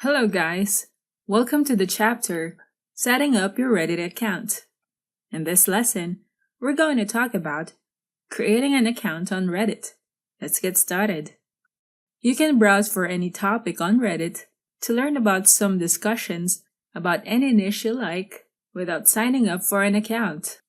Hello guys! Welcome to the chapter, Setting Up Your Reddit Account. In this lesson, we're going to talk about creating an account on Reddit. Let's get started. You can browse for any topic on Reddit to learn about some discussions about any niche you like without signing up for an account.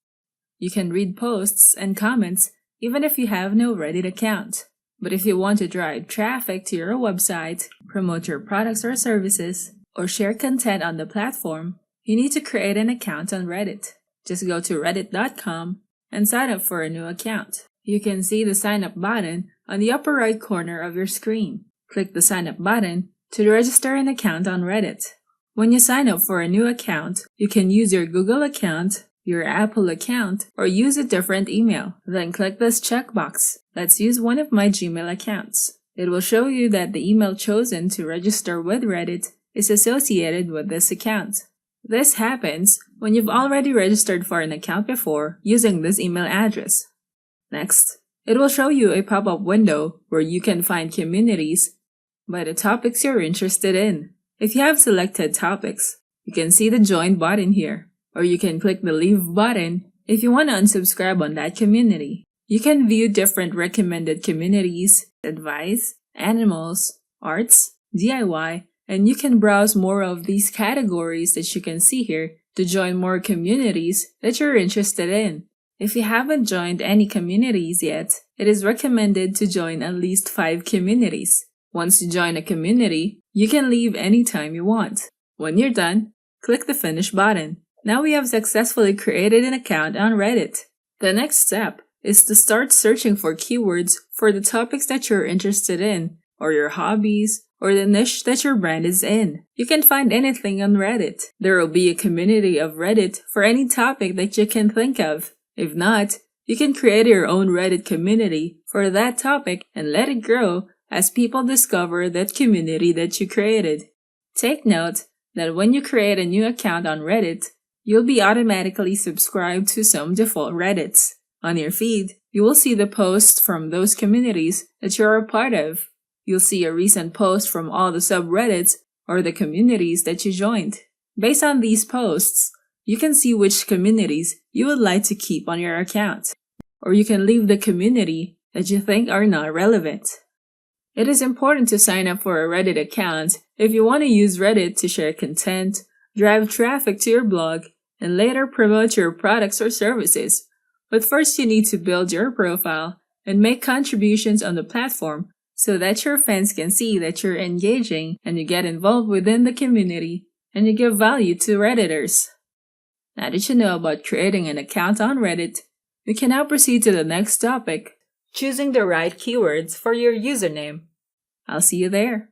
You can read posts and comments even if you have no Reddit account. But if you want to drive traffic to your website, promote your products or services, or share content on the platform, you need to create an account on Reddit. Just go to reddit.com and sign up for a new account. You can see the sign up button on the upper right corner of your screen. Click the sign up button to register an account on Reddit. When you sign up for a new account, you can use your Google account, your Apple account, or use a different email. Then click this checkbox. Let's use one of my Gmail accounts. It will show you that the email chosen to register with Reddit is associated with this account. This happens when you've already registered for an account before using this email address. Next, it will show you a pop-up window where you can find communities by the topics you're interested in. If you have selected topics, you can see the join button here. Or you can click the leave button if you want to unsubscribe on that community. You can view different recommended communities, advice, animals, arts, DIY, and you can browse more of these categories that you can see here to join more communities that you're interested in. If you haven't joined any communities yet, it is recommended to join at least 5 communities. Once you join a community, you can leave anytime you want. When you're done, click the finish button. Now we have successfully created an account on Reddit. The next step is to start searching for keywords for the topics that you're interested in, or your hobbies, or the niche that your brand is in. You can find anything on Reddit. There will be a community of Reddit for any topic that you can think of. If not, you can create your own Reddit community for that topic and let it grow as people discover that community that you created. Take note that when you create a new account on Reddit, you'll be automatically subscribed to some default Reddits. On your feed, you will see the posts from those communities that you're a part of. You'll see a recent post from all the subreddits or the communities that you joined. Based on these posts, you can see which communities you would like to keep on your account. Or you can leave the community that you think are not relevant. It is important to sign up for a Reddit account if you want to use Reddit to share content, drive traffic to your blog, and later promote your products or services. But first you need to build your profile and make contributions on the platform so that your fans can see that you're engaging and you get involved within the community and you give value to Redditors. Now that you know about creating an account on Reddit, we can now proceed to the next topic, choosing the right keywords for your username. I'll see you there.